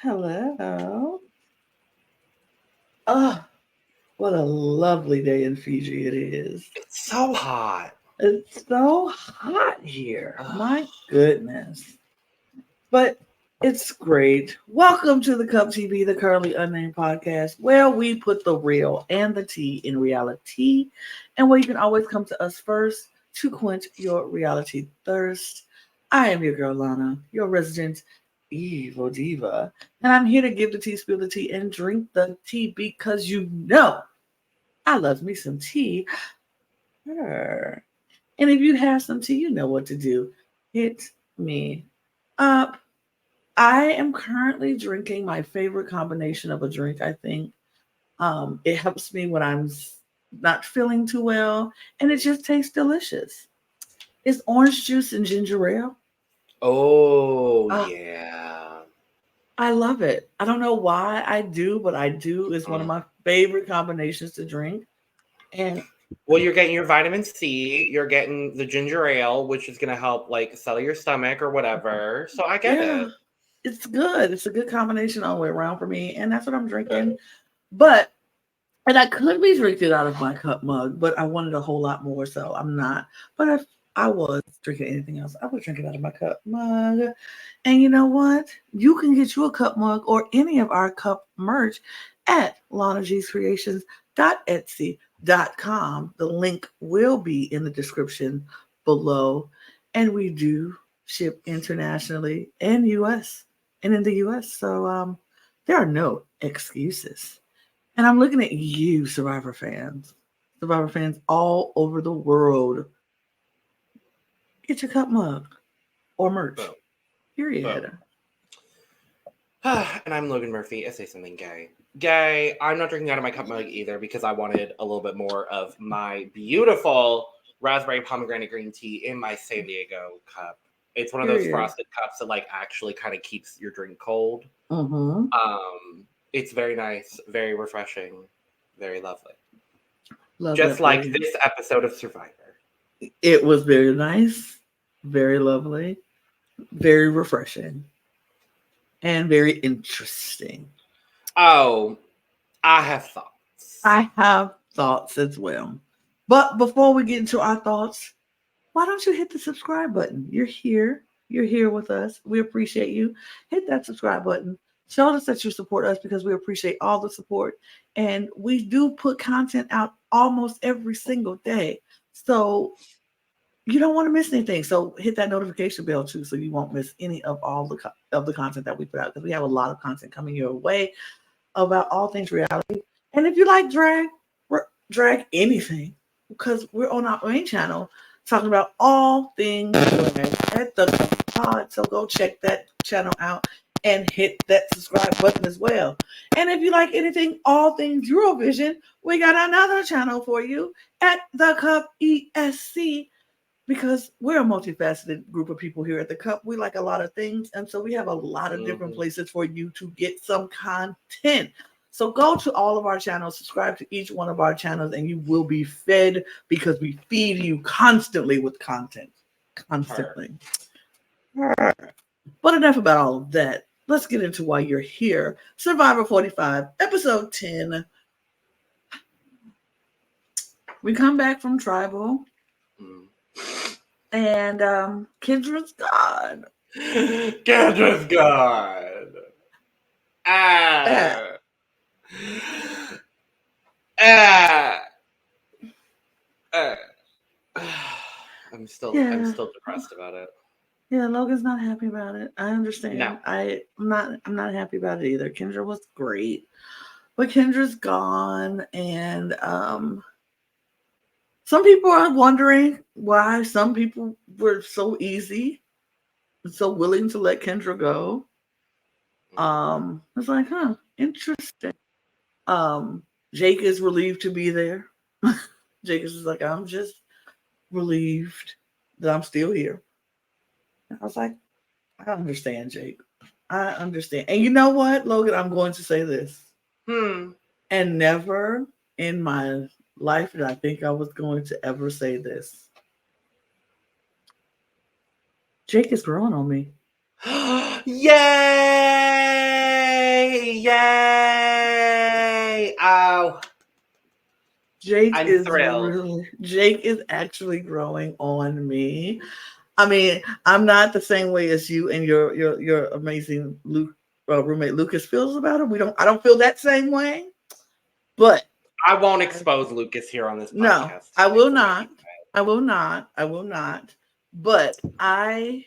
Hello. Oh, what a lovely day in Fiji it is. It's so hot. It's so hot here. Ugh. My goodness. But it's great. Welcome to the Cup TV, the Currently Unnamed Podcast, where we put the real and the tea in reality, and where you can always come to us first to quench your reality thirst. I am your girl Lana, your resident evil diva, and I'm here to give the tea, spill the tea, and drink the tea because you know I love me some tea. Her. And if you have some tea, you know what to do. Hit me up. I am currently drinking my favorite combination of a drink, I think. It helps me when not feeling too well, and it just tastes delicious. It's orange juice and ginger ale. Oh Uh, yeah. I love it. I don't know why I do, but I do. It's one of Mm. my favorite combinations to drink. And Well, you're getting your vitamin C. You're getting the ginger ale, which is gonna help like settle your stomach or whatever. So I get yeah, it. it's good. It's a good combination all the way around for me. And that's what I'm drinking. But And I could be drinking out of my cup mug, but I wanted a whole lot more, so I'm not. But if I was drinking anything else, I would drink it out of my cup mug. And you know what? You can get you a cup mug or any of our cup merch at lanagcreations.etsy.com. The link will be in the description below. And we do ship internationally and US and in the US. So there are no excuses. And I'm looking at you, Survivor fans all over the world. Get your cup mug or merch. Boom, boom. Period. And I'm Logan Murphy. I say something gay. Gay. I'm not drinking out of my cup mug either because I wanted a little bit more of my beautiful raspberry pomegranate green tea in my San Diego cup. It's one of those Period. frosted cups that like actually kind of keeps your drink cold. Mm-hmm. It's very nice, very refreshing, very lovely. Love Just that for like you. this episode of Survivor. It was very nice, very lovely, very refreshing, and very interesting. Oh, I have thoughts. I have thoughts as well. But before we get into our thoughts, why don't you hit the subscribe button? You're here. You're here with us. We appreciate you. Hit that subscribe button. Show us that you support us because we appreciate all the support. And we do put content out almost every single day. So you don't want to miss anything. So hit that notification bell too, so you won't miss any of of the content that we put out because we have a lot of content coming your way about all things reality. And if you like drag anything, because we're on our main channel talking about all things drag at the pod. So go check that channel out and hit that subscribe button as well. And if you like anything, all things Eurovision, we got another channel for you at the Cup ESC because we're a multifaceted group of people here at the Cup. We like a lot of things, and so we have a lot of different Mm-hmm. places for you to get some content. So go to all of our channels, subscribe to each one of our channels, and you will be fed because we feed you constantly with content. Constantly. But enough about all of that. Let's get into why you're here. Survivor 45, episode 10. We come back from tribal, and Kendra's gone. Kendra's gone. Yeah. Ah. Ah. Ah. I'm Yeah. still depressed about it. Yeah, Logan's not happy about it. I No. understand. I'm not happy about it either. Kendra was great. But Kendra's gone and some people are wondering why some people were so easy and so willing to let Kendra go. It's like, huh, interesting. Um Jake is relieved to be there. Jake is just like, I'm just relieved that I'm still here. I was like, I understand, Jake. I understand. And you know what, Logan? I'm going to say this. Hmm. And never in my life did I think I was going to ever say this. Jake is growing on me. Yay! Yay! Oh, Jake I'm is thrilled. Jake is actually growing on me. I mean, I'm not the same way as you and your amazing roommate Lucas feels about him. I don't feel that same way. But I won't expose Lucas here on this no, podcast I tonight will for what not. he said. I will not. I will not. But I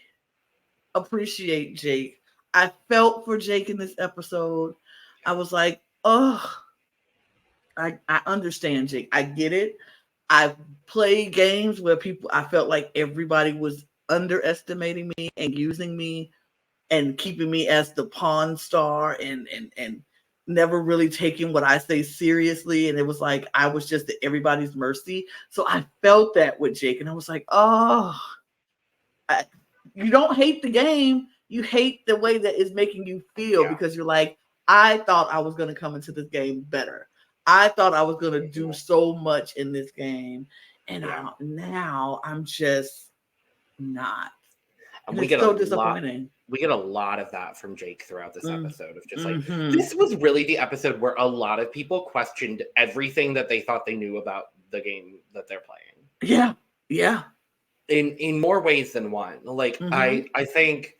appreciate Jake. I felt for Jake in this episode. I was like, oh, I understand, Jake. I get it. I've played games where I felt like everybody was underestimating me and using me and keeping me as the pawn star and never really taking what I say seriously. And it was like I was just at everybody's mercy. So I felt that with Jake, and I was like, oh, you don't hate the game. You hate the way that it's making you feel because you're like, I thought I was going to come into this game better. I thought I was going to do so much in this game. And now I'm just not. And it's so disappointing. We get a lot of that from Jake throughout this episode of just like, this was really the episode where a lot of people questioned everything that they thought they knew about the game that they're playing. Yeah. Yeah. In more ways than one. Like, I think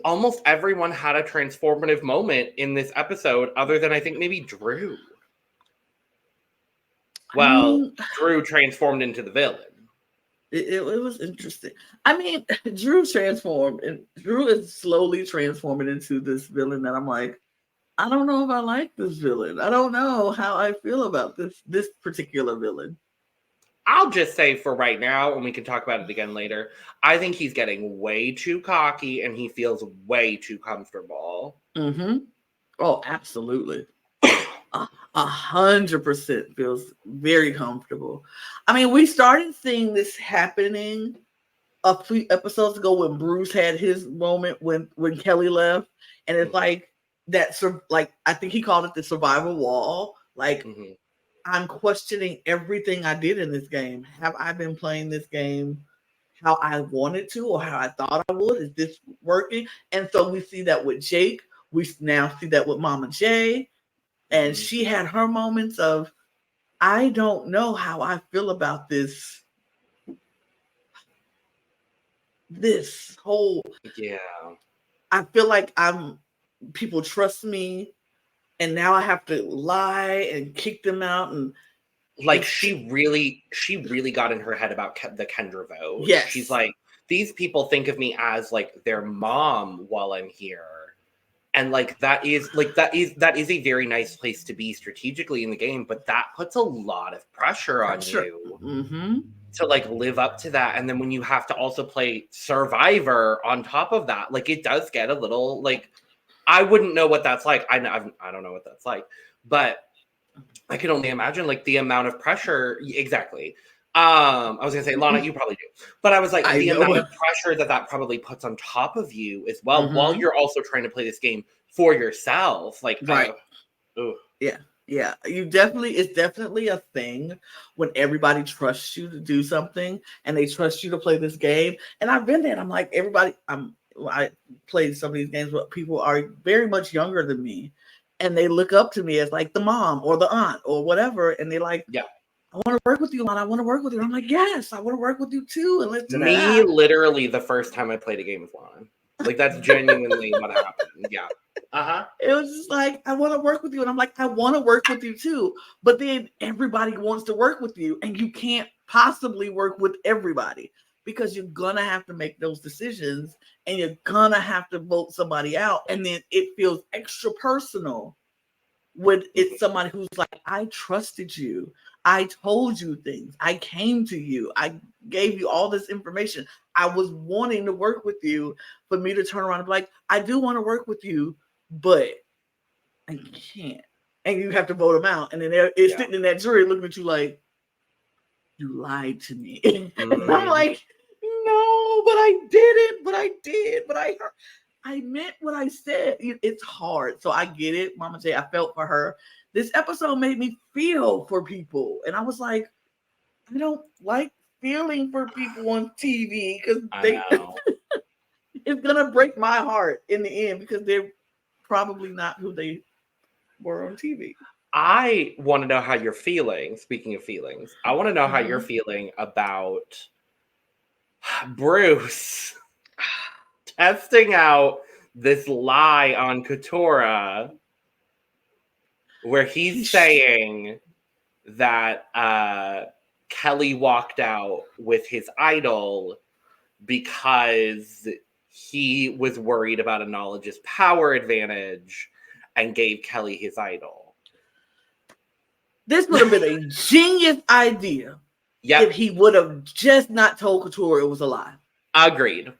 almost everyone had a transformative moment in this episode, other than I think maybe Drew. Well, Drew transformed into the villain. It was interesting. I mean, Drew transformed, and Drew is slowly transforming into this villain that I'm like, I don't know if I like this villain. I don't know how I feel about this particular villain. I'll just say for right now, and we can talk about it again later, I think he's getting way too cocky and he feels way too comfortable. Oh, absolutely. 100% feels very comfortable. I mean, we started seeing this happening a few episodes ago when Bruce had his moment when Kelly left, and it's like that. Like, I think he called it the survival wall. Like, I'm questioning everything I did in this game. Have I been playing this game how I wanted to or how I thought I would? Is this working? And so we see that with Jake. We now see that with Mama J. And she had her moments of, I don't know how I feel about this whole. Yeah. I feel like people trust me, and now I have to lie and kick them out. And like, she really got in her head about the Kendra vote. Yes. She's like, these people think of me as like their mom while I'm here. And like that is a very nice place to be strategically in the game, but that puts a lot of pressure on you to like live up to that. And then when you have to also play Survivor on top of that, like it does get a little like, I wouldn't know what that's like. I don't know what that's like, but I can only imagine like the amount of pressure. Exactly. I was gonna say, Lana, you probably do, but I was like, the amount of pressure that probably puts on top of you as well, while you're also trying to play this game for yourself. Like, right. Yeah. It's definitely a thing when everybody trusts you to do something and they trust you to play this game. And I've been there, and I'm like, I played some of these games where people are very much younger than me, and they look up to me as like the mom or the aunt or whatever, and they're like, I want to work with you, Lana. I want to work with you. I'm like, yes, I want to work with you too. And let's do that. Literally the first time I played a game with Lana. Like, that's genuinely what happened. Yeah. It was just like, I want to work with you. And I'm like, I want to work with you too. But then everybody wants to work with you, and you can't possibly work with everybody because you're going to have to make those decisions, and you're going to have to vote somebody out. And then it feels extra personal when it's somebody who's like, I trusted you. I told you things. I came to you. I gave you all this information. I was wanting to work with you, for me to turn around and be like, I do want to work with you, but I can't. And you have to vote them out. And then it's sitting in that jury looking at you like, you lied to me. And I'm like, no, but I didn't. But I did. But I meant what I said. It's hard. So I get it, Mama J. I felt for her. This episode made me feel for people. And I was like, I don't like feeling for people on TV because it's going to break my heart in the end because they're probably not who they were on TV. I want to know how you're feeling. Speaking of feelings, I want to know how you're feeling about Bruce testing out this lie on Katora where he's saying that Kelly walked out with his idol because he was worried about a knowledge is power advantage and gave Kelly his idol. This would have been a genius idea if he would have just not told Couture it was a lie. Agreed.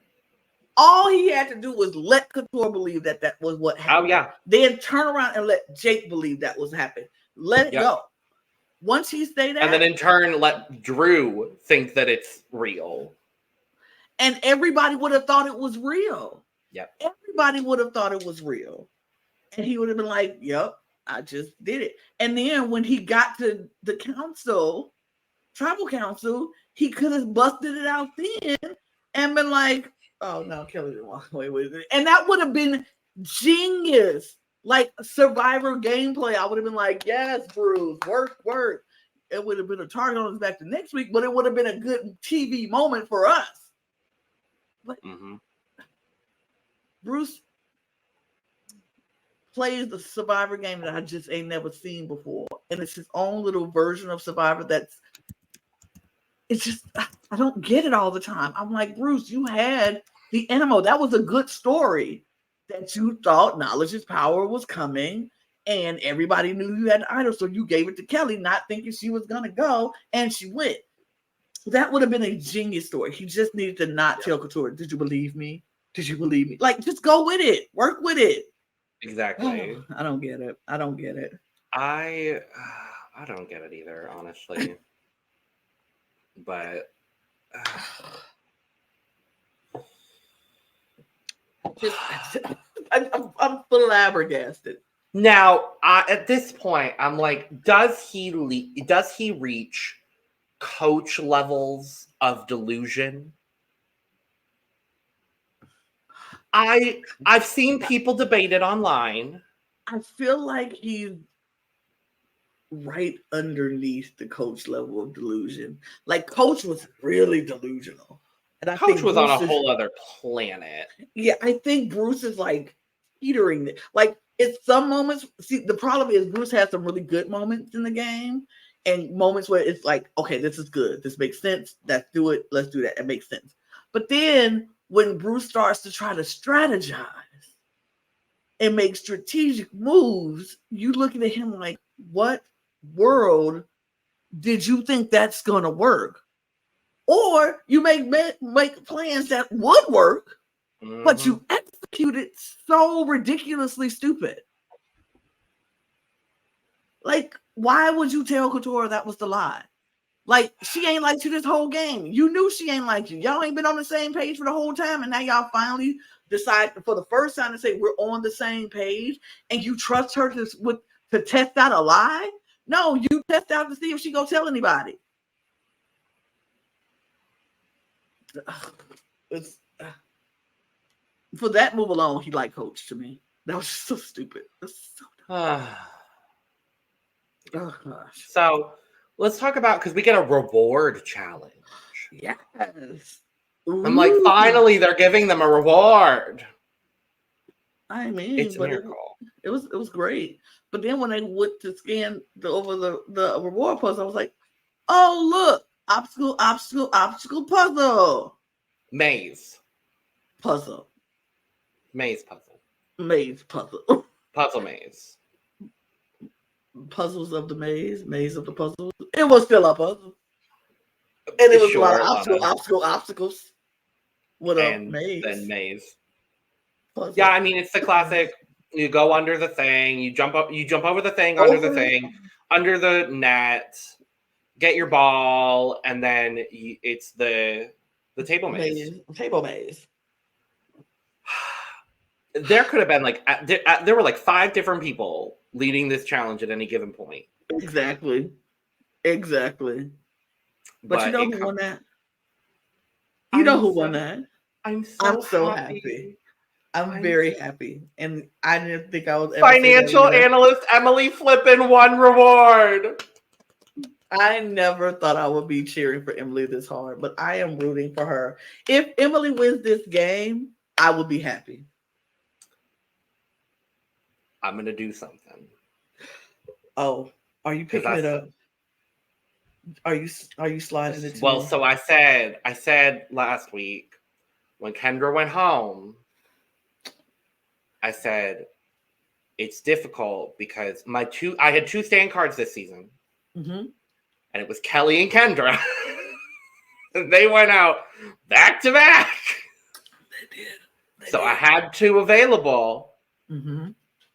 All he had to do was let Couture believe that that was what happened. Oh, yeah. Then turn around and let Jake believe that was happening. Let it go. Once he say that. And then in turn, let Drew think that it's real. And everybody would have thought it was real. Yep. Everybody would have thought it was real. And he would have been like, yep, I just did it. And then when he got to the council, tribal council, he could have busted it out then and been like, oh no, Kelly didn't walk away with it. And that would have been genius. Like Survivor gameplay. I would have been like, yes, Bruce, work. It would have been a target on his back the next week, but it would have been a good TV moment for us. But Bruce plays the Survivor game that I just ain't never seen before. And it's his own little version of Survivor it's just, I don't get it all the time. I'm like, Bruce, you had the animal. That was a good story that you thought knowledge is power was coming and everybody knew you had an idol. So you gave it to Kelly, not thinking she was going to go, and she went. That would have been a genius story. He just needed to not tell Couture, did you believe me? Did you believe me? Like, just go with it. Work with it. Exactly. Oh, I don't get it. I don't get it. I don't get it either, honestly. But I'm flabbergasted. Now, at this point, I'm like, does he reach coach levels of delusion? I've seen people debate it online. I feel like he's right underneath the coach level of delusion. Like Coach was really delusional. And I Coach think was Bruce on a whole other planet. Yeah, I think Bruce is like teetering. Like it's some moments. See, the problem is Bruce has some really good moments in the game and moments where it's like, okay, this is good. This makes sense. Let's do it. Let's do that. It makes sense. But then when Bruce starts to try to strategize and make strategic moves, you looking at him like, what world did you think that's going to work? Or you make plans that would work, but you execute it so ridiculously stupid. Like, why would you tell Couture that was the lie? Like, she ain't liked you this whole game. You knew she ain't liked you. Y'all ain't been on the same page for the whole time, and now y'all finally decide for the first time to say we're on the same page, and you trust her to test out a lie? No, you test out to see if she go tell anybody. For that move alone, he liked Coach to me. That was so stupid. That's so dumb. Oh gosh. So let's talk about, because we get a reward challenge. Yes. I'm like, finally, they're giving them a reward. I mean, it's a miracle. It was great. But then when they went to scan the reward puzzle, I was like, oh look, obstacle puzzle. Maze puzzle. Puzzle maze. Puzzles of the maze of the puzzles. It was still a puzzle. And it was a lot of obstacles. With a maze. Then maze. Puzzle. Yeah, I mean, it's the classic, you go under the thing, you jump over the thing, under the thing, under the net, get your ball, and then it's the table maze. Table maze. There could have been there were like 5 different people leading this challenge at any given point. Exactly. But you know who won that? You know who won that? I'm so happy. I'm very happy. And I didn't think I was ever Financial analyst Emily Flippin won reward. I never thought I would be cheering for Emily this hard, but I am rooting for her. If Emily wins this game, I will be happy. I'm going to do something. Oh, are you picking it up? Are you sliding it to Well, me? so I said last week when Kendra went home, I said it's difficult because I had 2 stand cards this season. Mm-hmm. And it was Kelly and Kendra. They went out back to back. They did. So I had 2 available. Mm-hmm.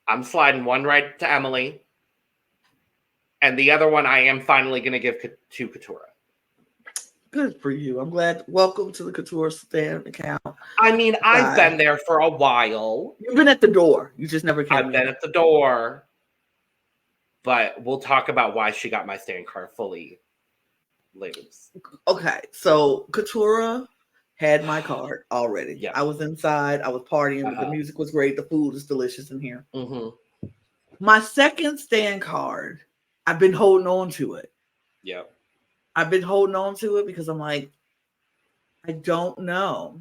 I'm sliding one right to Emily. And the other one I am finally going to give to Katura. Good for you. I'm glad. Welcome to the Couture Stand account. I mean, I've been there for a while. You've been at the door. You just never came in. I've been at the door. But we'll talk about why she got my stand card fully later. Okay, so Katura had my card already. Yeah. I was inside. I was partying. The music was great. The food is delicious in here. Mm-hmm. My second stand card, I've been holding on to it. Yeah. I've been holding on to it because I'm like, I don't know.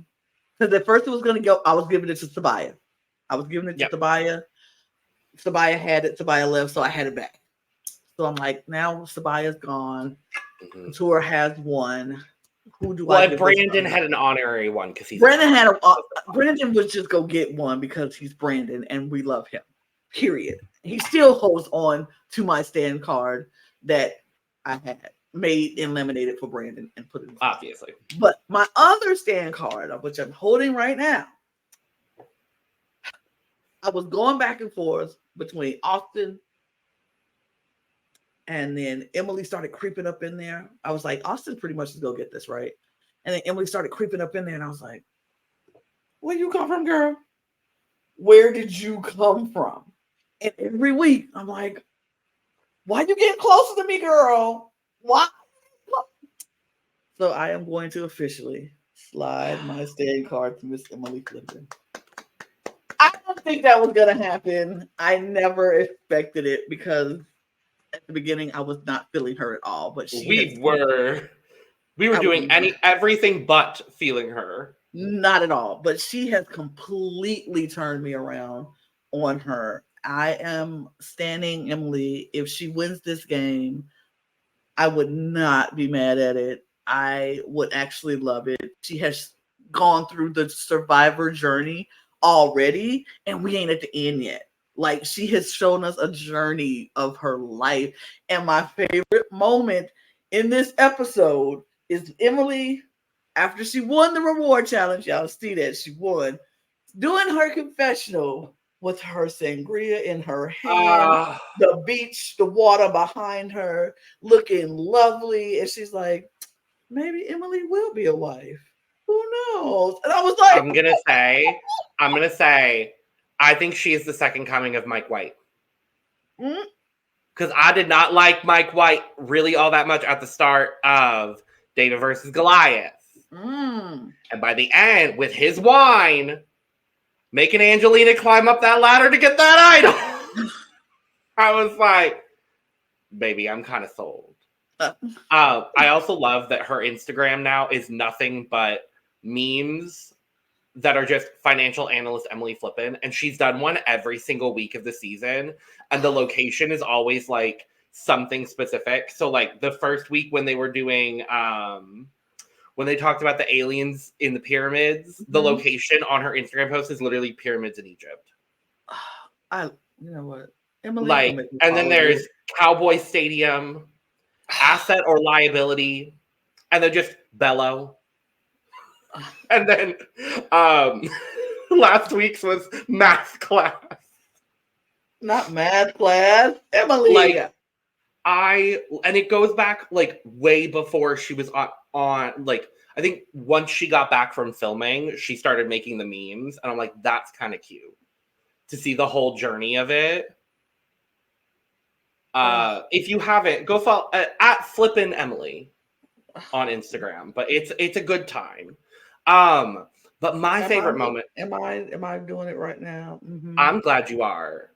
Because at first it was going to go, I was giving it to Sabaya. I was giving it to Sabaya. Sabaya had it. Sabaya left, so I had it back. So I'm like, now Sabaya's gone. Mm-hmm. Couture has one. Who do I? Well, Brandon had an honorary one because Brandon would just go get one because he's Brandon and we love him. Period. He still holds on to my stand card that I had made and laminated for Brandon and put it in. Obviously. But my other stand card, which I'm holding right now, I was going back and forth between Austin and then Emily started creeping up in there. I was like, Austin pretty much is go get this, right? And then Emily started creeping up in there and I was like, where you come from, girl? Where did you come from? And every week I'm like, why you getting closer to me, girl? Why? So I am going to officially slide my stand card to Miss Emily Flippin. I don't think that was going to happen. I never expected it because at the beginning I was not feeling her at all. But we were doing everything but feeling her. Not at all. But she has completely turned me around on her. I am standing Emily. If she wins this game, I would not be mad at it. I would actually love it. She has gone through the survivor journey already, and we ain't at the end yet. Like, she has shown us a journey of her life. And my favorite moment in this episode is Emily, after she won the reward challenge, y'all see that she won, doing her confessional with her sangria in her hand, the beach, the water behind her, looking lovely. And she's like, maybe Emily will be a wife. Who knows? And I was like, I'm going to say, I think she is the second coming of Mike White. Because I did not like Mike White really all that much at the start of David versus Goliath. And by the end, with his wine, making Angelina climb up that ladder to get that idol. I was like, baby, I'm kind of sold. I also love that her Instagram now is nothing but memes that are just financial analyst Emily Flippin. And she's done one every single week of the season. And the location is always like something specific. So like the first week when they were doing, when they talked about the aliens in the pyramids, the location on her Instagram post is literally pyramids in Egypt. You know what? Emily, like, and then there's Cowboy Stadium, asset or liability, and then just Bellow. And then last week's was math class. Not math class. Emily. Like, and it goes back like way before she was on like, I think once she got back from filming, she started making the memes. And I'm like, that's kind of cute to see the whole journey of it. If you haven't, go follow at Flippin' Emily on Instagram. But it's a good time. But my favorite moment. Am I doing it right now? Mm-hmm. I'm glad you are.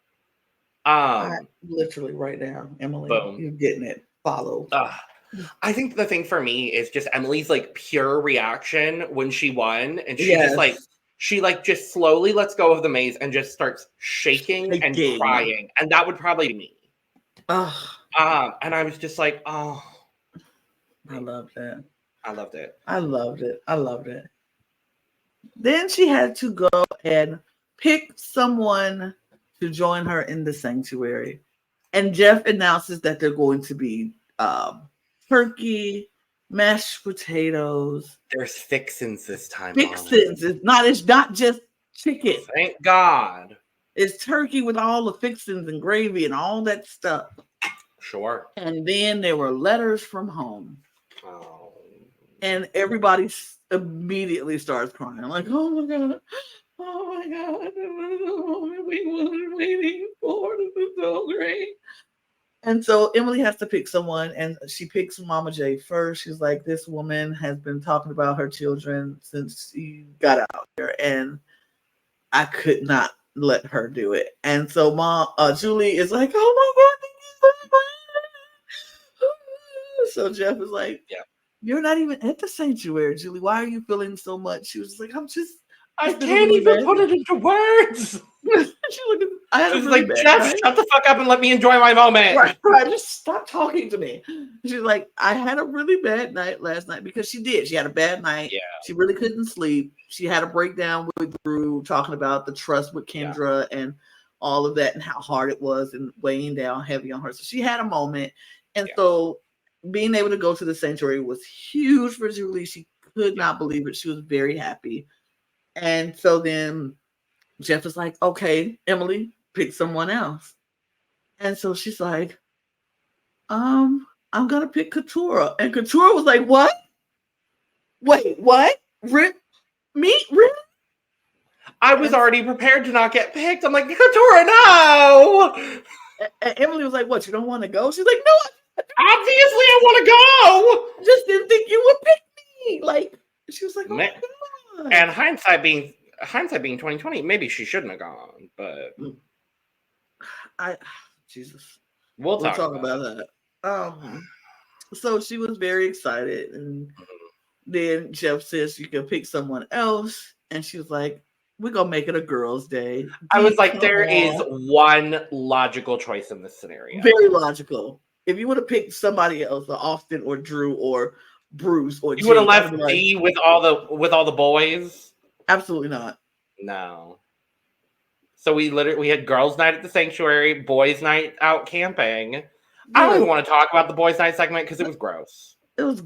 I literally right now, Emily, Boom. you're getting it. Follow. I think the thing for me is just Emily's like pure reaction when she won, and she just like Yes. she like just slowly lets go of the maze and just starts shaking and Shaking. crying, and that would probably be me. Oh, And I was just like, oh, I love that. I loved it. I loved it. I loved it. Then she had to go and pick someone to join her in the sanctuary. And Jeff announces that they're going to be turkey, mashed potatoes, There's fixins this time, Mom. fixins. It's not just chicken. Thank God. It's turkey with all the fixins and gravy and all that stuff. Sure. And then there were letters from home. Oh. And everybody immediately starts crying. Like, oh my God. Oh my God. This is the moment we were waiting for. This is so great. And so Emily has to pick someone, and she picks Mama J first. She's like, this woman has been talking about her children since she got out here, and I could not let her do it. And so Julie is like, oh my God, thank you so much. So Jeff is like, Yeah. you're not even at the sanctuary, Julie. Why are you feeling so much? She was like, I can't even put it into words. I had a She's really like, bad Jeff, night. shut the fuck up and let me enjoy my moment. Right, just stop talking to me. She's like, I had a really bad night last night because she did. She had a bad night. Yeah. She really couldn't sleep. She had a breakdown with Drew, talking about the trust with Kendra and all of that and how hard it was and weighing down heavy on her. So she had a moment. And so being able to go to the sanctuary was huge for Julie. She could not believe it. She was very happy. And so then Jeff is like, okay, Emily, pick someone else. And so she's like, I'm gonna pick Katura. And Katura was like, what? Wait, what? Me? Really? I was already prepared to not get picked. I'm like, Katura, no! And Emily was like, what, you don't want to go? She's like, no. Obviously, I want to go! I just didn't think you would pick me. Like, she was like, oh my God. And hindsight being 2020, maybe she shouldn't have gone, but Jesus. We'll talk about that. So she was very excited, and then Jeff says you can pick someone else, and she was like, we're gonna make it a girls' day. I was like, there is one logical choice in this scenario. Very logical. If you would have picked somebody else, or Austin or Drew or Bruce or you would have left D with all the boys. Absolutely not. No. So we had girls' night at the sanctuary, boys' night out camping. Yeah. I don't even want to talk about the boys' night segment because it was gross. It was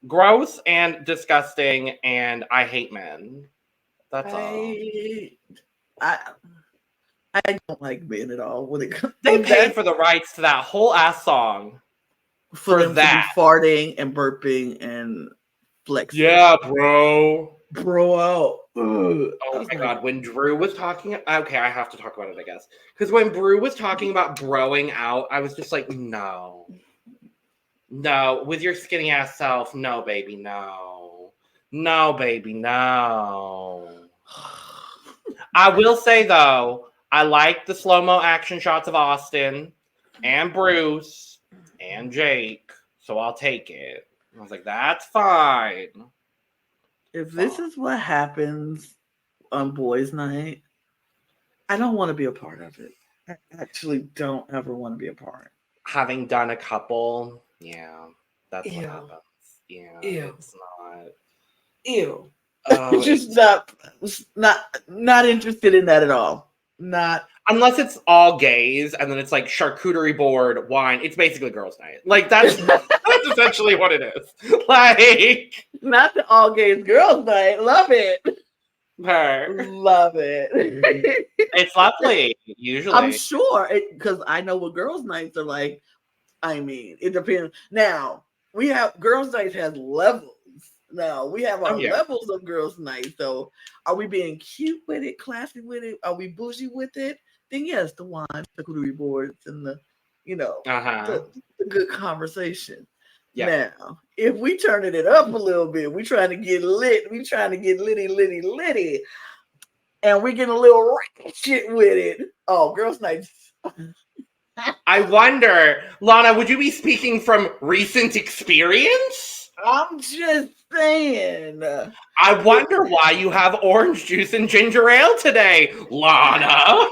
gross and disgusting, and I hate men. That's all. I don't like men at all. When it comes, they paid for the rights to that whole ass song for them that. To be farting and burping and flexing. Yeah, bro. Oh my God. When Drew was talking, okay, I have to talk about it, I guess. Because when Drew was talking about broing out, I was just like, no. No, with your skinny ass self, no, baby, no. No, baby, no. I will say, though, I like the slow-mo action shots of Austin and Bruce and Jake, so I'll take it. I was like, that's fine. If this is what happens on boys' night, I don't want to be a part of it. I actually don't ever want to be a part. Having done a couple, yeah, that's what happens. Yeah, it's not. Ew. Just not interested in that at all. Not unless it's all gays and then it's like charcuterie board, wine. It's basically girls' night. Like that's essentially what it is. Like not the all gays girls' night. Love it. Love it. It's lovely. Usually, I'm sure because I know what girls' nights are like. I mean, it depends. Now we have girls' nights has levels. Now we have our levels of girls' night. So are we being cute with it, classy with it? Are we bougie with it? Then yes, the wine, the charcuterie boards, and the the good conversation. Yeah. Now, if we turning it up a little bit, we trying to get lit. We trying to get litty, and we getting a little ratchet with it. Oh, girls' night. I wonder, Lana, would you be speaking from recent experience? I'm just saying. I wonder why you have orange juice and ginger ale today, Lana.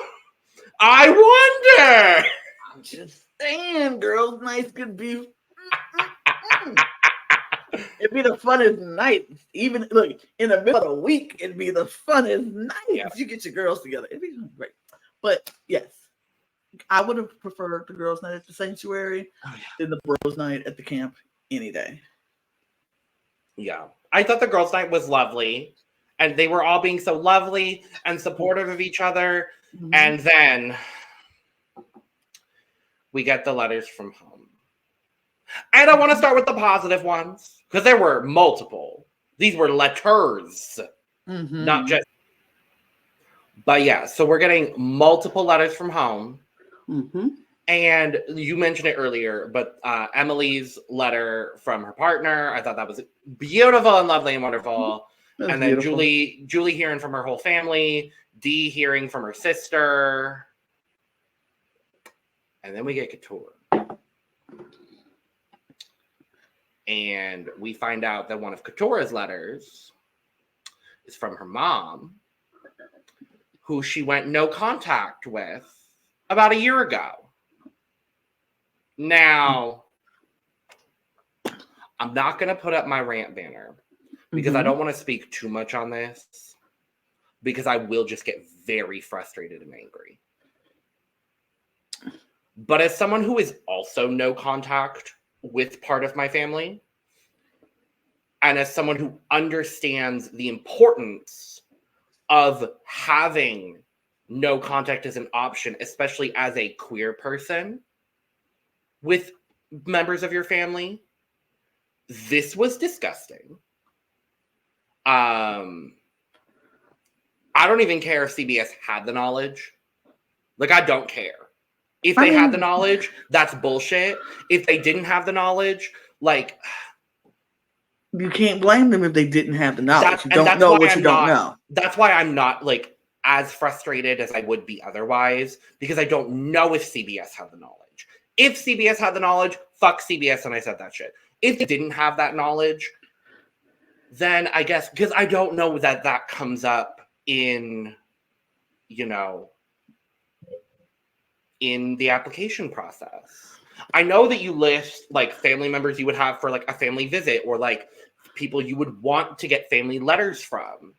I wonder. I'm just saying, girls' nights could be. It'd be the funnest night. Even look in the middle of the week, it'd be the funnest night. Yeah. You get your girls together. It'd be great. But yes, I would have preferred the girls' night at the sanctuary than the bros' night at the camp any day. Yeah. I thought the girls' night was lovely. And they were all being so lovely and supportive of each other. Mm-hmm. And then we get the letters from home. And I want to start with the positive ones. Because there were multiple. These were letters. Not just. But yeah, so we're getting multiple letters from home. And you mentioned it earlier, but Emily's letter from her partner, I thought that was beautiful and lovely and wonderful. And then beautiful. Julie hearing from her whole family, Dee hearing from her sister. And then we get Couture. And we find out that one of Couture's letters is from her mom, who she went no contact with about a year ago. Now, I'm not going to put up my rant banner because I don't want to speak too much on this because I will just get very frustrated and angry. But as someone who is also no contact with part of my family, and as someone who understands the importance of having no contact as an option, especially as a queer person with members of your family, this was disgusting. I don't even care if CBS had the knowledge. Like, I don't care. If they had the knowledge, that's bullshit. If they didn't have the knowledge, like... You can't blame them if they didn't have the knowledge. You don't know what you don't know. That's why I'm not, like, as frustrated as I would be otherwise, because I don't know if CBS had the knowledge. If CBS had the knowledge, fuck CBS, and I said that shit. If they didn't have that knowledge, then I guess, because I don't know that comes up in, you know, in the application process. I know that you list like family members you would have for like a family visit or like people you would want to get family letters from.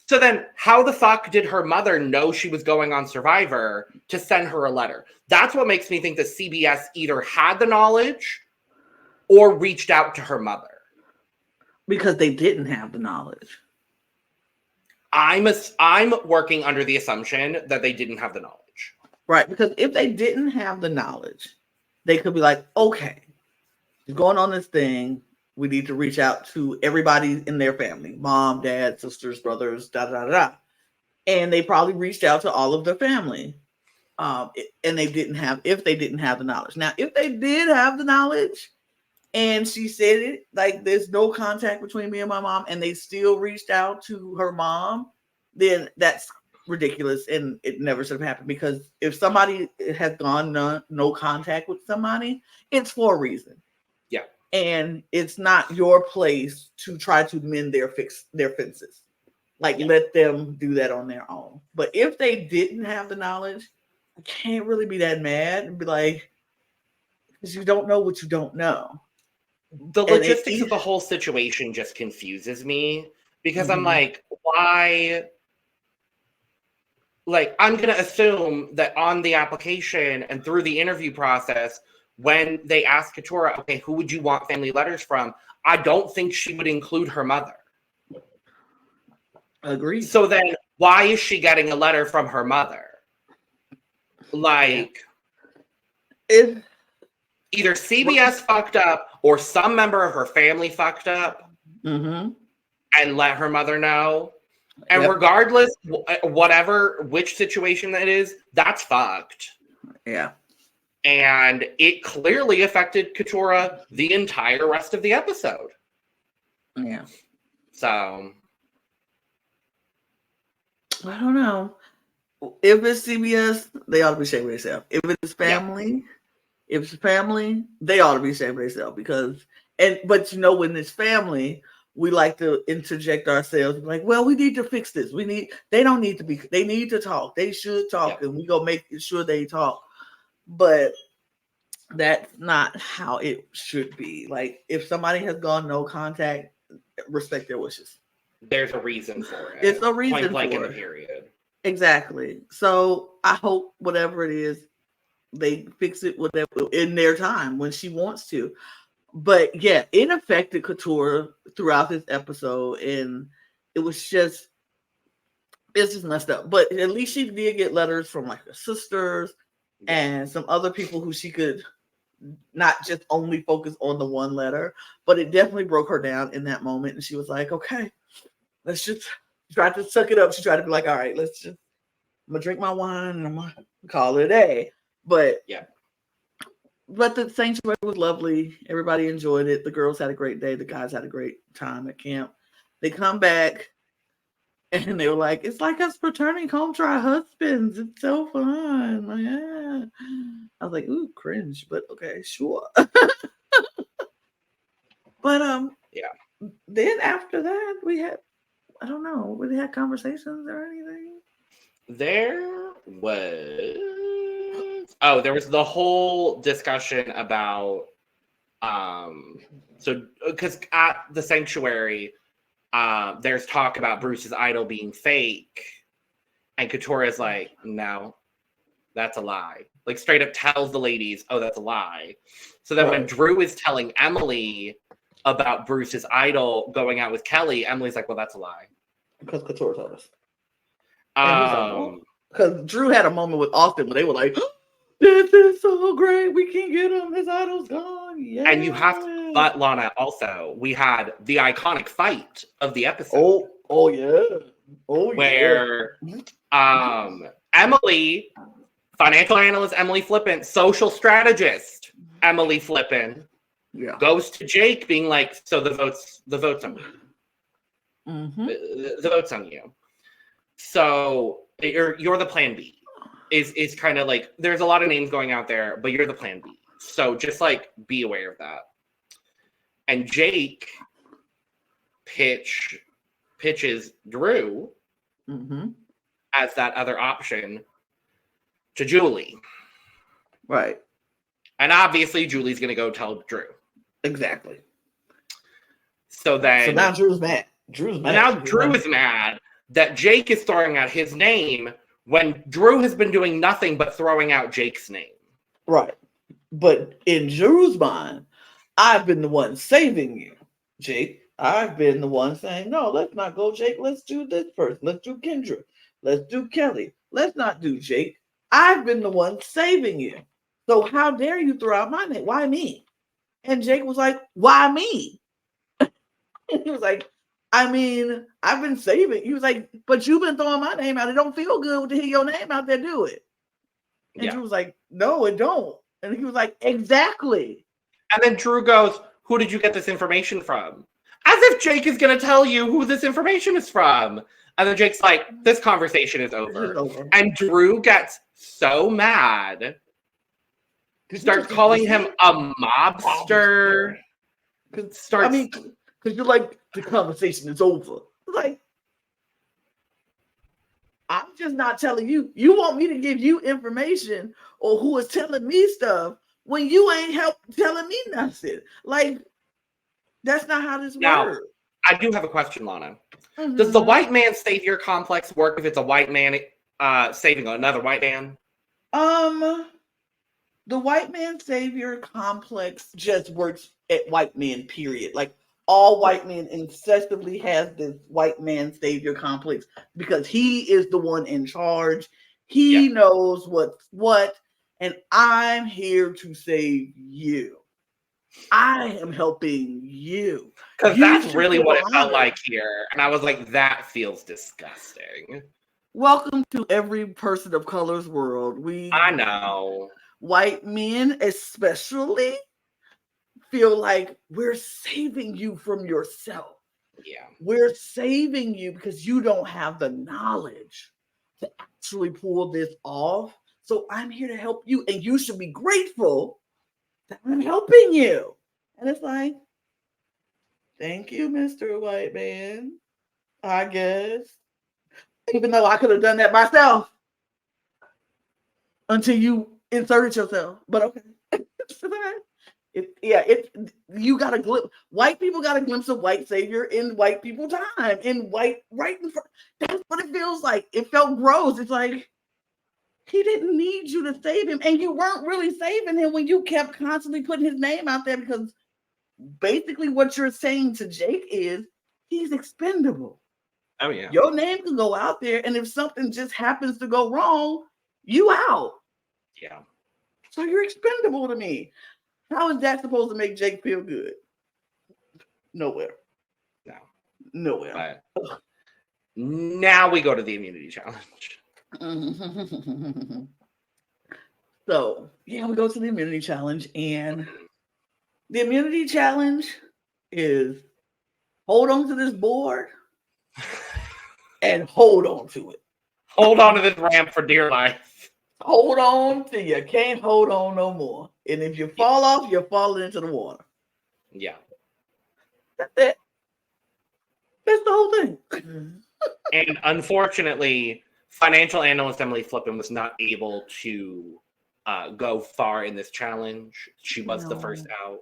So then how the fuck did her mother know she was going on Survivor to send her a letter? That's what makes me think that CBS either had the knowledge or reached out to her mother. Because they didn't have the knowledge. I'm working under the assumption that they didn't have the knowledge. Right, because if they didn't have the knowledge, they could be like, okay, going on this thing, we need to reach out to everybody in their family, mom, dad, sisters, brothers, and they probably reached out to all of their family, and if they didn't have the knowledge. Now, if they did have the knowledge, and she said it, like there's no contact between me and my mom, and they still reached out to her mom, then that's ridiculous, and it never should have happened. Because if somebody has gone no contact with somebody, it's for a reason. Yeah, and it's not your place to try to mend their fences. Like, let them do that on their own. But if they didn't have the knowledge, I can't really be that mad and be like, because you don't know what you don't know. The logistics of the whole situation just confuses me because I'm like, why? Like, I'm going to assume that on the application and through the interview process, when they ask Couture, okay, who would you want family letters from? I don't think she would include her mother. Agreed. So then why is she getting a letter from her mother? Like, if either CBS fucked up or some member of her family fucked up and let her mother know. And regardless, which situation that is, that's fucked. Yeah. And it clearly affected Katurah the entire rest of the episode. Yeah. So I don't know. If it's CBS, they ought to be ashamed of themselves. If it's family, they ought to be ashamed of themselves but when it's family, we like to interject ourselves like, well, we need to fix this. They need to talk. They should talk, and we go make sure they talk. But that's not how it should be. Like, if somebody has gone no contact, respect their wishes. There's a reason for it. It's a reason Point blank for in the it. period. Exactly. So I hope whatever it is, they fix it in their time when she wants to. But yeah, it affected Katurah throughout this episode, and it's just messed up. But at least she did get letters from like her sisters and some other people who she could not just only focus on the one letter. But it definitely broke her down in that moment, and she was like, "Okay, let's just try to suck it up." She tried to be like, "All right, I'm gonna drink my wine and I'm gonna call it a day." But but the sanctuary was lovely. Everybody enjoyed it. The girls had a great day. The guys had a great time at camp. They come back and they were like, "It's like us returning home to our husbands. It's so fun." Like, yeah. I was like, "Ooh, cringe," but okay, sure. But then after that, we had, I don't know, we had conversations or anything. There was the whole discussion about because at the sanctuary there's talk about Bruce's idol being fake, and Katurah's like, no, that's a lie. Like, straight up tells the ladies, oh, that's a lie. So then when Drew is telling Emily about Bruce's idol going out with Kelly, Emily's like, well, that's a lie. Because Katurah told us. Because Drew had a moment with Austin where they were like, "This is so great. We can't get him. His idol's gone." Yeah. And you have to, but Lana, also, we had the iconic fight of the episode. Oh yeah. Where Emily, financial analyst Emily Flippin, social strategist Emily Flippin, goes to Jake being like, so the vote's on you. Mm-hmm. The vote's on you. So you're the plan B. Is kind of like, there's a lot of names going out there, but you're the plan B. So just like be aware of that. And Jake pitches Drew as that other option to Julie. Right. And obviously Julie's gonna go tell Drew. Exactly. So now Drew's mad. Now Drew is mad that Jake is throwing out his name when Drew has been doing nothing but throwing out Jake's name. Right. But in Drew's mind, I've been the one saving you, Jake. I've been the one saying, no, let's not go, Jake. Let's do this first. Let's do Kendra. Let's do Kelly. Let's not do Jake. I've been the one saving you. So how dare you throw out my name? Why me? And Jake was like, why me? He was like, I mean, I've been saving. He was like, but you've been throwing my name out. It don't feel good to hear your name out there, do it? And Drew was like, no, it don't. And he was like, exactly. And then Drew goes, who did you get this information from? As if Jake is going to tell you who this information is from. And then Jake's like, this conversation is over. And Drew gets so mad. Starts calling him a mobster. Because you're like, the conversation is over. Like, I'm just not telling you. You want me to give you information or who is telling me stuff when you ain't telling me nothing. Like, that's not how this works. I do have a question, Lana. Mm-hmm. Does the white man savior complex work if it's a white man saving another white man? The white man savior complex just works at white men, period. Like, all white men incessantly has this white man savior complex because he is the one in charge. He knows what's what, and I'm here to save you. I am helping you. Because that's really what it felt like here. And I was like, that feels disgusting. Welcome to every person of color's world. I know. white men especially feel like we're saving you from yourself. Yeah. We're saving you because you don't have the knowledge to actually pull this off. So I'm here to help you, and you should be grateful that I'm helping you. And it's like, thank you, Mr. White Man. I guess. Even though I could have done that myself until you inserted yourself. But okay. You got a glimpse. White people got a glimpse of white savior in white people time. In white, right in front. That's what it feels like. It felt gross. It's like he didn't need you to save him, and you weren't really saving him when you kept constantly putting his name out there, because basically what you're saying to Jake is he's expendable. Oh yeah. Your name can go out there, and if something just happens to go wrong, you out. Yeah. So you're expendable to me. How is that supposed to make Jake feel good? Nowhere. No. Nowhere. But now we go to the immunity challenge. So, yeah, we go to the immunity challenge, and the immunity challenge is hold on to this board and hold on to it. Hold on to this ramp for dear life. Hold on till you can't hold on no more. And if you fall off, you're falling into the water. Yeah. That's it. That's the whole thing. And unfortunately, financial analyst Emily Flippen was not able to go far in this challenge. She was the first out.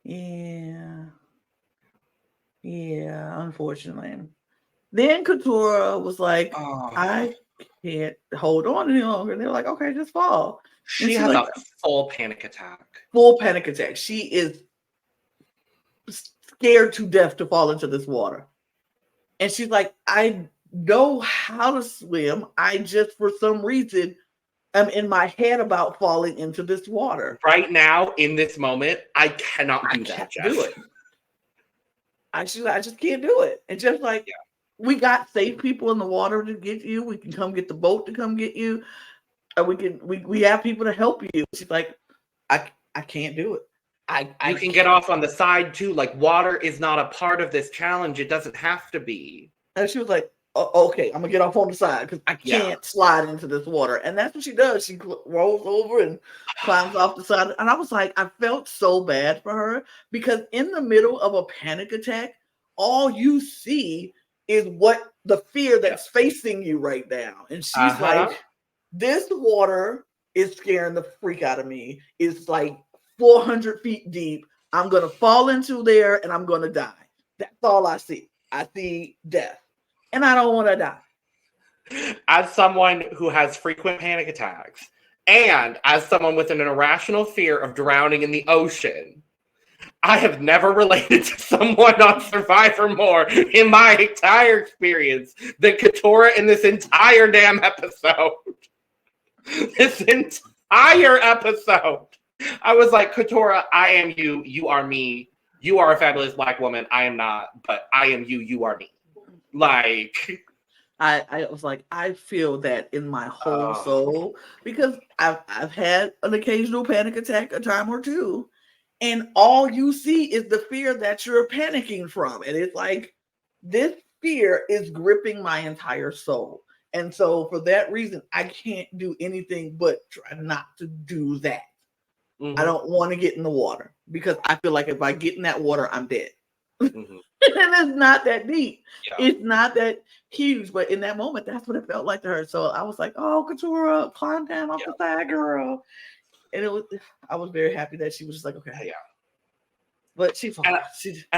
Yeah. Yeah, unfortunately. Then Katura was like, I can't hold on any longer. And they were like, okay, just fall. She had a full panic attack. Full panic attack. She is scared to death to fall into this water. And she's like, I know how to swim. I just, for some reason, am in my head about falling into this water. Right now, in this moment, I cannot do that, Jeff. Do it. I just can't do it. And just like, we got safe people in the water to get you. We can come get the boat to come get you. We have people to help you. She's like, I can't do it. You can get off on the side too. Like, water is not a part of this challenge. It doesn't have to be. And she was like, okay, I'm gonna get off on the side because I can't slide into this water. And that's what she does. She rolls over and climbs off the side. And I was like, I felt so bad for her, because in the middle of a panic attack, all you see is what the fear that's facing you right now. And she's like, this water is scaring the freak out of me. It's like 400 feet deep. I'm going to fall into there and I'm going to die. That's all I see. I see death. And I don't want to die. As someone who has frequent panic attacks, and as someone with an irrational fear of drowning in the ocean, I have never related to someone on Survivor more in my entire experience than Katora in this entire damn episode. This entire episode. I was like, Katora, I am you. You are me. You are a fabulous Black woman. I am not, but I am you. You are me. Like, I was like, I feel that in my whole soul, because I've had an occasional panic attack a time or two. And all you see is the fear that you're panicking from. And it's like, this fear is gripping my entire soul. And so for that reason, I can't do anything but try not to do that. Mm-hmm. I don't want to get in the water, because I feel like if I get in that water, I'm dead. Mm-hmm. And it's not that deep. Yeah. It's not that huge. But in that moment, that's what it felt like to her. So I was like, oh, Katura, climb down off the side, girl. And I was very happy that she was just like, okay, yeah. But she and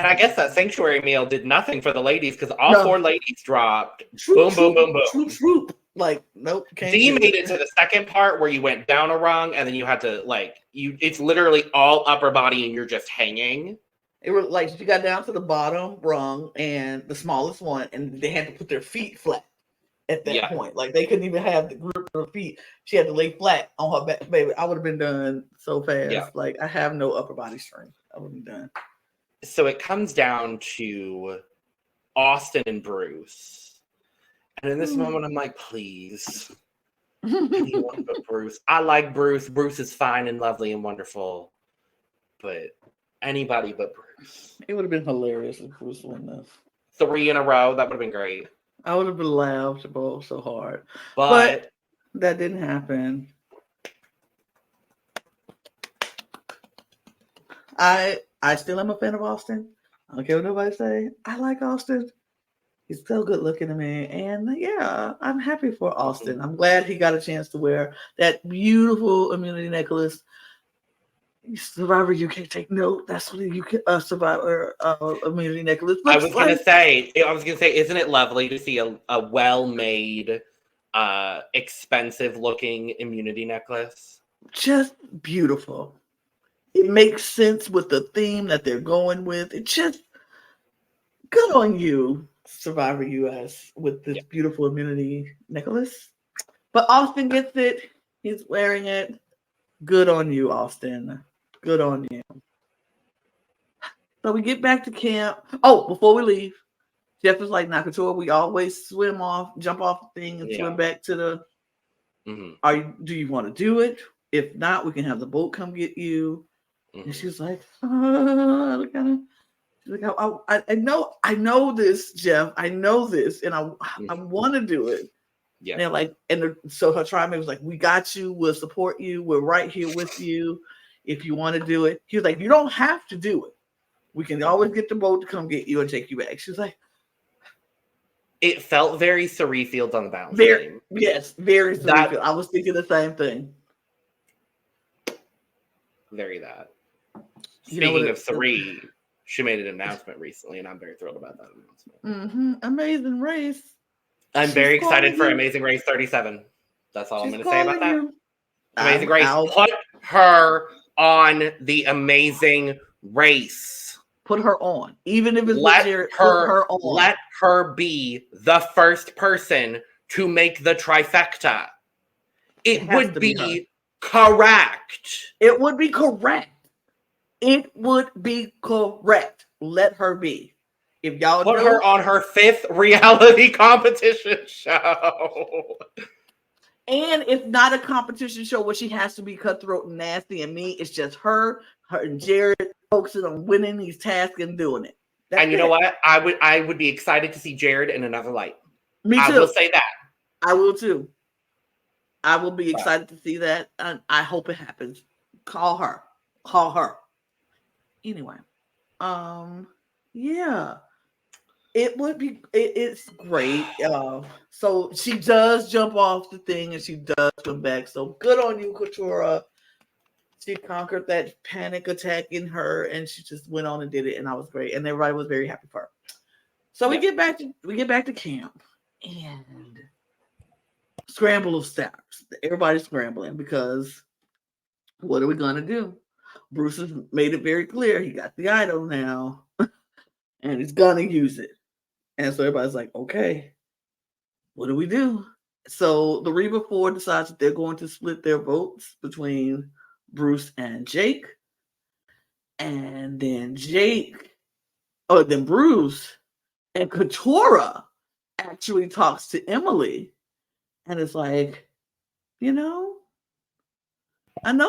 I guess that sanctuary meal did nothing for the ladies, because all four ladies dropped. Boom, boom, boom, boom. Troop. Like, nope. Dee made it to the second part where you went down a rung, and then you had to it's literally all upper body and you're just hanging. It was like she got down to the bottom rung and the smallest one, and they had to put their feet flat at that point. Like, they couldn't even have the grip of her feet. She had to lay flat on her back. Baby, I would have been done so fast. Yeah. Like, I have no upper body strength. I would be done. So it comes down to Austin and Bruce. And in this moment, I'm like, please. Anyone but Bruce. I like Bruce. Bruce is fine and lovely and wonderful. But anybody but Bruce. It would have been hilarious if Bruce won this. 3 in a row. That would have been great. I would have been laughed both so hard. But that didn't happen. I still am a fan of Austin. I don't care what nobody say. I like Austin. He's so good looking to me. And yeah, I'm happy for Austin. I'm glad he got a chance to wear that beautiful immunity necklace. Survivor UK, take note. That's what you can Survivor immunity necklace. I was gonna say, isn't it lovely to see a well-made, expensive looking immunity necklace? Just beautiful. It makes sense with the theme that they're going with. It just good on you, Survivor US, with this beautiful immunity necklace. But Austin gets it. He's wearing it. Good on you, Austin. Good on you. So we get back to camp. Oh, before we leave, Jeff is like, Nakatora, we always jump off the thing and swim back to the. Do you want to do it? If not, we can have the boat come get you. And she's like, I know this, Jeff. I know this, and I want to do it. Yeah. And so her tribe was like, we got you. We'll support you. We're right here with you. If you want to do it, he was like, you don't have to do it. We can always get the boat to come get you and take you back. She was like, it felt very Surrey Fields on the Balance. Yes, very Surrey Fields. I was thinking the same thing. Very that. Speaking of Surrey, she made an announcement recently, and I'm very thrilled about that announcement. Amazing Race. I'm very excited for Amazing Race 37. That's all I'm going to say about that. Amazing Race. Put her on the Amazing Race. Put her on. Even if it's let Jared, put her on. Let her be the first person to make the trifecta. It would be correct. It would be correct. It would be correct. Let her be. If y'all put her on her 5th reality competition show. And it's not a competition show where she has to be cutthroat and nasty and mean. It's just her and Jared focusing on winning these tasks and doing it. And you know what? I would be excited to see Jared in another light. Me too. I will say that. I will too. I will be excited to see that. And I hope it happens. Call her. Anyway. Yeah. It would be, it's great. So she does jump off the thing and she does come back. So good on you, Katurah. She conquered that panic attack in her and she just went on and did it. And that was great. And everybody was very happy for her. So we get back to camp and scramble of stars. Everybody's scrambling because what are we going to do? Bruce has made it very clear. He got the idol now and he's going to use it. And so everybody's like, okay, what do we do? So the Reba 4 decides that they're going to split their votes between Bruce and Jake. And then Bruce and Katurah actually talks to Emily. And it's like, I know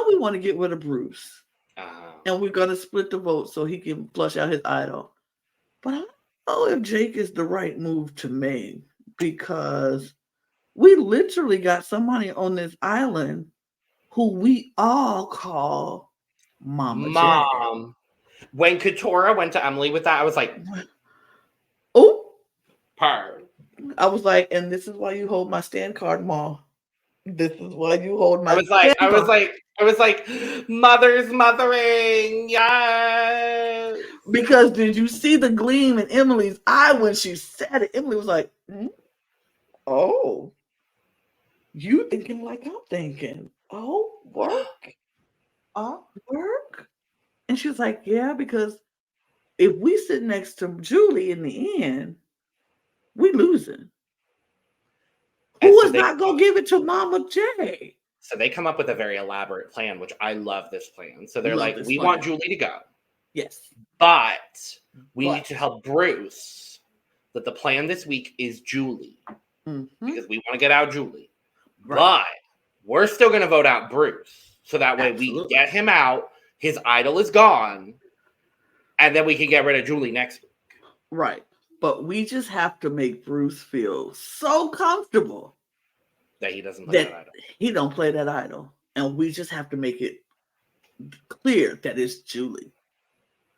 we want to get rid of Bruce. And we're going to split the vote so he can flush out his idol. But I don't know if Jake is the right move to make because we literally got somebody on this island who we all call Mom. Jake. When Katurah went to Emily with that, I was like, oh, pard. I was like, and this is why you hold my stand card, Mom. This is why you hold my. I was like, mother's mothering, yes. Because did you see the gleam in Emily's eye when she said it? Emily was like, oh, you thinking like I'm thinking. Oh, work. Work. And she was like, yeah, because if we sit next to Julie in the end, we losing. Who is not going to give it to Mama J? So they come up with a very elaborate plan, which I love this plan. So they're like, we want Julie to go. Yes. But we need to help Bruce that the plan this week is Julie. Because we want to get out Julie. But we're still going to vote out Bruce. So that way we get him out. His idol is gone. And then we can get rid of Julie next week. Right. But we just have to make Bruce feel so comfortable that he doesn't play that idol. He don't play that idol. And we just have to make it clear that it's Julie.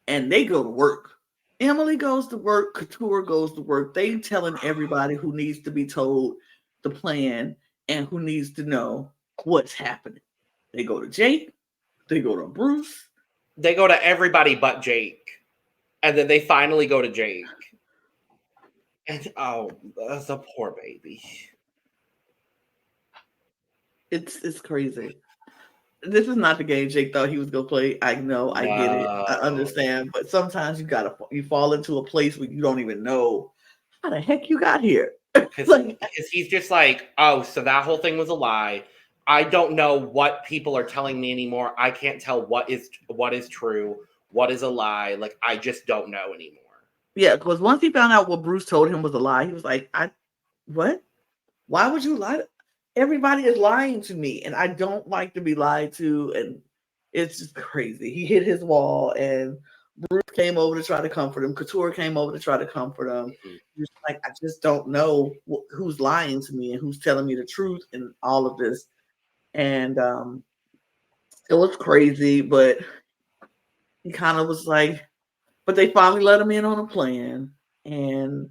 And they go to work. Emily goes to work. Couture goes to work. They telling everybody who needs to be told the plan and who needs to know what's happening. They go to Jake. They go to Bruce. They go to everybody but Jake. And then they finally go to Jake. And that's a poor baby. It's crazy. This is not the game Jake thought he was gonna play. I know, I get it, I understand, but sometimes you fall into a place where you don't even know how the heck you got here. Because he's just like, oh, so that whole thing was a lie. I don't know what people are telling me anymore. I can't tell what is true, what is a lie. Like, I just don't know anymore. Yeah, because once he found out what Bruce told him was a lie, he was like, what? Why would you lie? Everybody is lying to me, and I don't like to be lied to, and it's just crazy. He hit his wall, and Bruce came over to try to comfort him. Couture came over to try to comfort him. He's like, I just don't know who's lying to me and who's telling me the truth in all of this. And it was crazy, but he kind of was like, but they finally let him in on a plan. And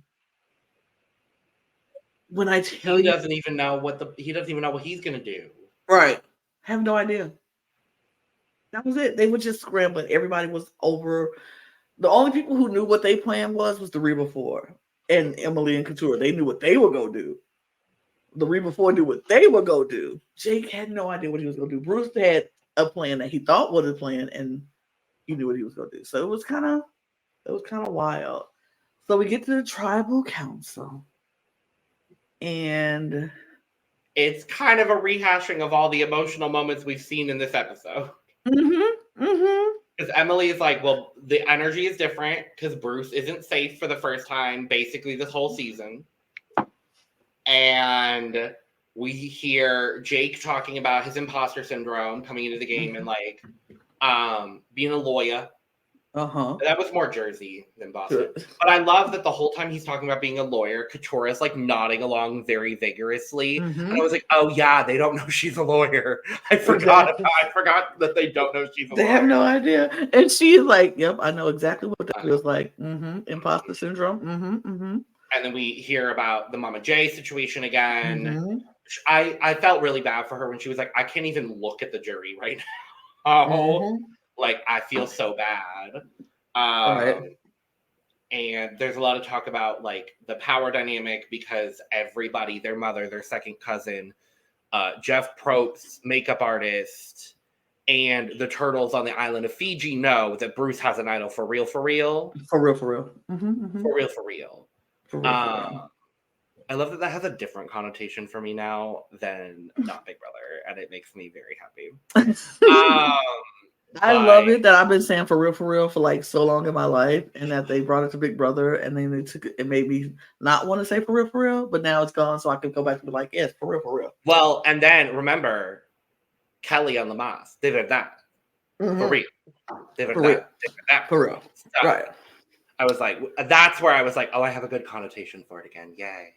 when I tell he doesn't even know what he's gonna do. Right. I have no idea. That was it. They were just scrambling. Everybody was over. The only people who knew what their plan was the Reba 4 and Emily and Couture. They knew what they were gonna do. The Reba 4 knew what they were gonna do. Jake had no idea what he was gonna do. Bruce had a plan that he thought was a plan, and he knew what he was gonna do. So it was kind of wild. So we get to the tribal council. And it's kind of a rehashing of all the emotional moments we've seen in this episode. Because Emily is like, well, the energy is different because Bruce isn't safe for the first time, basically this whole season. And we hear Jake talking about his imposter syndrome coming into the game and like being a lawyer. That was more Jersey than Boston. But I love that the whole time he's talking about being a lawyer, Couture is like nodding along very vigorously. And I was like, oh yeah, they don't know she's a lawyer. I forgot that they don't know she's a lawyer. They have no idea. And she's like, yep, I know exactly what that feels like. Imposter syndrome. And then we hear about the Mama J situation again. I felt really bad for her when she was like, I can't even look at the jury right now. Like, I feel so bad. Right. And there's a lot of talk about, like, the power dynamic because everybody, their mother, their second cousin, Jeff Probst's makeup artist, and the turtles on the island of Fiji know that Bruce has an idol for real. For real. For real. For real. I love that has a different connotation for me now than not Big Brother, and it makes me very happy. I love it that I've been saying for real for like so long in my life, and that they brought it to Big Brother, and then they took it and made me not want to say for real, but now it's gone, so I can go back and be like, yes, for real. Well, and then remember Kelly on Lamaze, they did that for real. They did that for real. So, right. I was like, that's where I was like, oh, I have a good connotation for it again. Yay.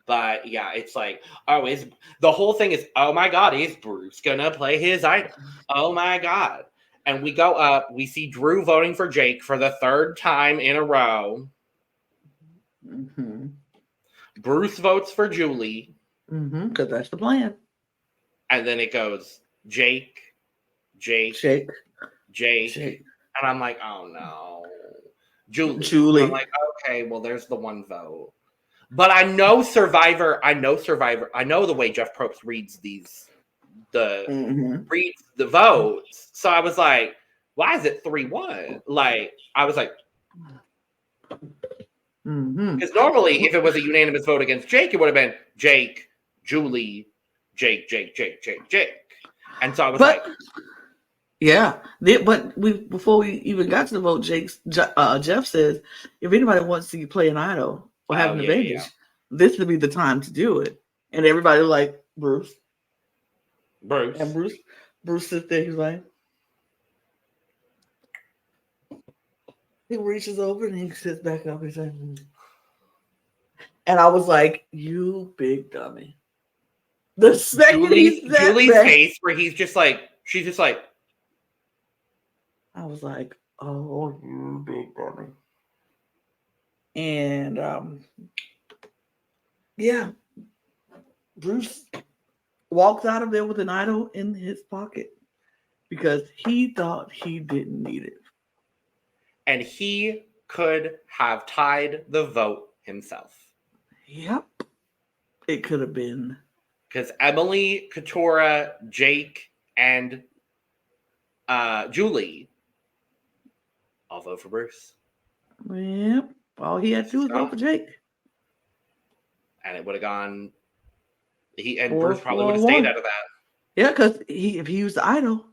But yeah, it's like, the whole thing is, oh my God, is Bruce gonna play his idol? Oh my God. And we go up, we see Drew voting for Jake for the third time in a row. Bruce votes for Julie. Because that's the plan. And then it goes Jake. And I'm like, oh no. Julie. I'm like, okay, well, there's the one vote. But I know Survivor. I know the way Jeff Probst reads reads the votes. So I was like, why is it 3-1? Like, I was like, because normally if it was a unanimous vote against Jake, it would have been Jake, Julie, Jake. And so I was yeah. But before we even got to the vote, Jeff says, if anybody wants to play an idol or have an advantage, this would be the time to do it. And everybody was like, Bruce. And Bruce sits there, he's like, he reaches over and he sits back up. He's like, and I was like, you big dummy. The second Julie's face where she's just like, I was like, oh, you big dummy. And yeah, Bruce walks out of there with an idol in his pocket because he thought he didn't need it. And he could have tied the vote himself. Yep. It could have been. Because Emily, Katora, Jake, and Julie all vote for Bruce. Yep. All he had to do was vote for Jake. And it would have gone. Bruce probably would have stayed out of that. Yeah, because if he used the idol,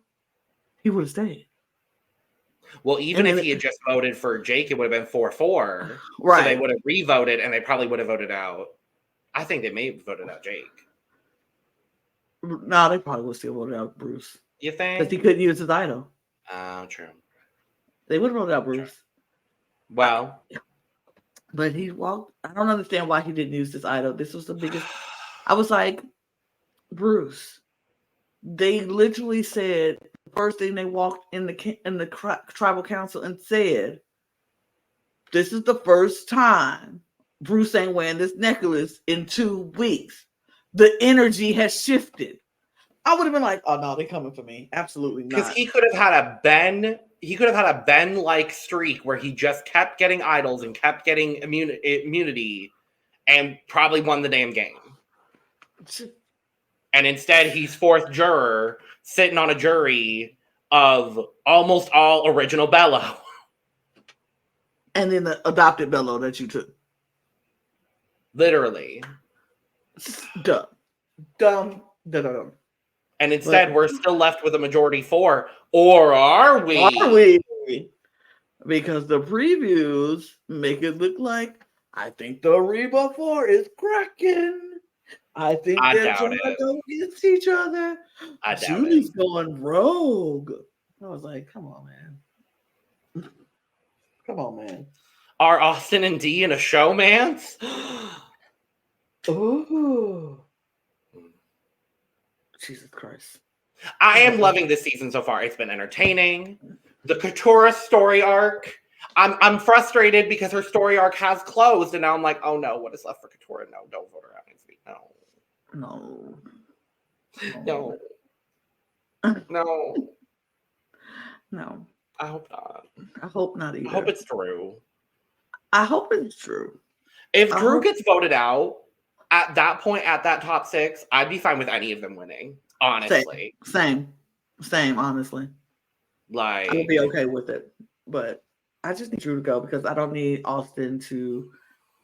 he would have stayed. Well, even if he had just voted for Jake, it would have been 4-4. Right. So they would have re-voted, and they probably would have voted out. I think they may have voted out Jake. No, they probably would still voted out Bruce. You think? Because he couldn't use his idol. Oh, true. They would have voted out Bruce. True. Well. But he walked. I don't understand why he didn't use this idol. This was the biggest. I was like, Bruce. They literally said the first thing they walked in the tribal council and said, "This is the first time Bruce ain't wearing this necklace in 2 weeks. The energy has shifted." I would have been like, "Oh no, they're coming for me." Absolutely not. Because he could have had a Ben. He could have had a Ben-like streak where he just kept getting idols and kept getting immunity, and probably won the damn game. And instead, he's fourth juror sitting on a jury of almost all original Bello. And then the adopted Bello that you took. Literally. Dumb. And instead, we're still left with a majority 4. Or are we? Are we? Because the previews make it look like I think the Reba 4 is cracking. I think they're trying to go against each other. I doubt Julie's going rogue. I was like, come on, man. Come on, man. Are Austin and Dee in a showmance? Ooh. Jesus Christ. I am loving this season so far. It's been entertaining. The Katora story arc. I'm frustrated because her story arc has closed, and now I'm like, oh no, what is left for Katora? No, don't vote her out next week. No. No. I hope not. I hope not either. I hope it's true. I hope it's true. If Drew gets voted out at that point, at that top 6, I'd be fine with any of them winning. Honestly. Same, honestly. Like, I would be okay with it. But I just need Drew to go because I don't need Austin to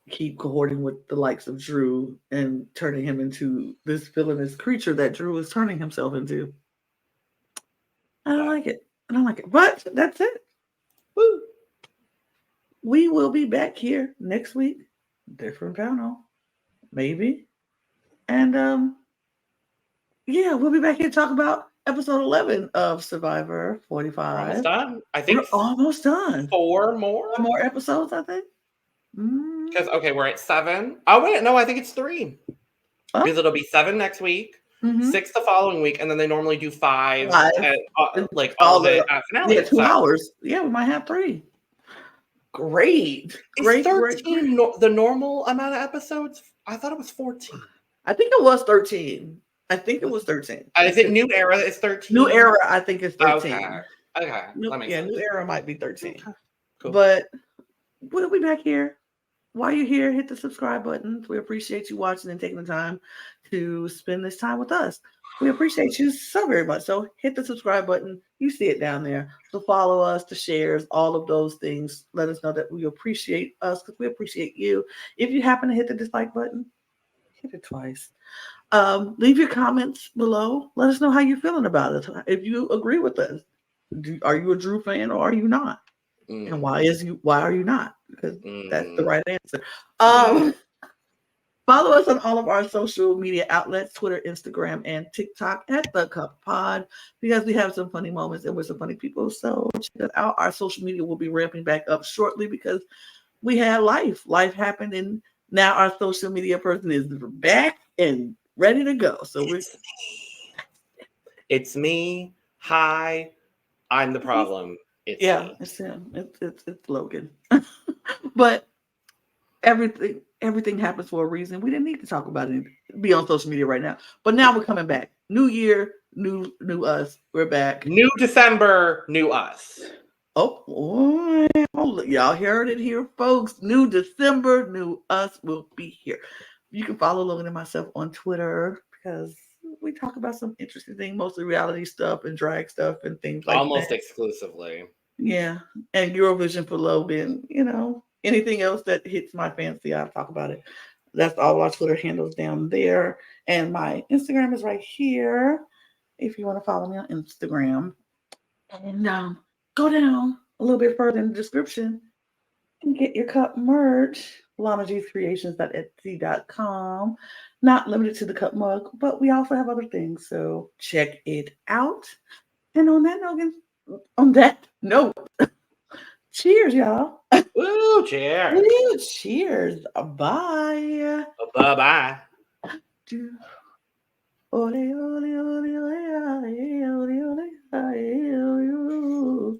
keep cohorting with the likes of Drew and turning him into this villainous creature that Drew is turning himself into. I don't like it. But that's it. Woo. We will be back here next week. Different panel. Maybe. And yeah, we'll be back here to talk about episode 11 of Survivor 45. We're almost done. I think we're almost done. 4 more? 4 more episodes, I think. Because, okay, we're at 7. Oh, wait, no, I think it's 3. Because it'll be 7 next week, 6 the following week, and then they normally do 5. At, like, all the finale. Yeah, 2 hours. Yeah, we might have 3. Great. Is 13 the normal amount of episodes? I thought it was 14. I think it was 13. I think it was 13. I think New Era is 13. New Era, I think is 13. Okay. New Era might be 13. Okay. Cool. But we'll be back here. While you're here, hit the subscribe button. We appreciate you watching and taking the time to spend this time with us. We appreciate you so very much. So hit the subscribe button. You see it down there. So follow us, the shares, all of those things. Let us know that we appreciate us because we appreciate you. If you happen to hit the dislike button, hit it twice. Leave your comments below. Let us know how you're feeling about it. If you agree with us, are you a Drew fan or are you not? And why are you not? Because that's the right answer. Follow us on all of our social media outlets, Twitter, Instagram, and TikTok at The Cup Pod, because we have some funny moments and we're some funny people. So check us out. Our social media will be ramping back up shortly because we had life. Life happened, and now our social media person is back and ready to go. So It's me. Hi. I'm the problem. It's me. it's him. It's Logan. But everything happens for a reason. We didn't need to talk about it, be on social media right now. But now we're coming back. New year, new us. We're back. New December, new us. Oh, y'all heard it here, folks. New December, new us will be here. You can follow Logan and myself on Twitter because we talk about some interesting things, mostly reality stuff and drag stuff and things like Almost that. exclusively. Yeah, and Eurovision for Logan. Anything else that hits my fancy, I'll talk about it. That's all our Twitter handles down there, and my Instagram is right here. If you want to follow me on Instagram, and go down a little bit further in the description and get your cup merch. LanaGCreations.etsy.com. Not limited to the cup mug, but we also have other things. So check it out. And on that note, cheers, y'all. Woo, cheers. Woo, cheers. Bye. Bye-bye. Ole, ole, ole, ole, ole, ole, ole, ole, ole, ole.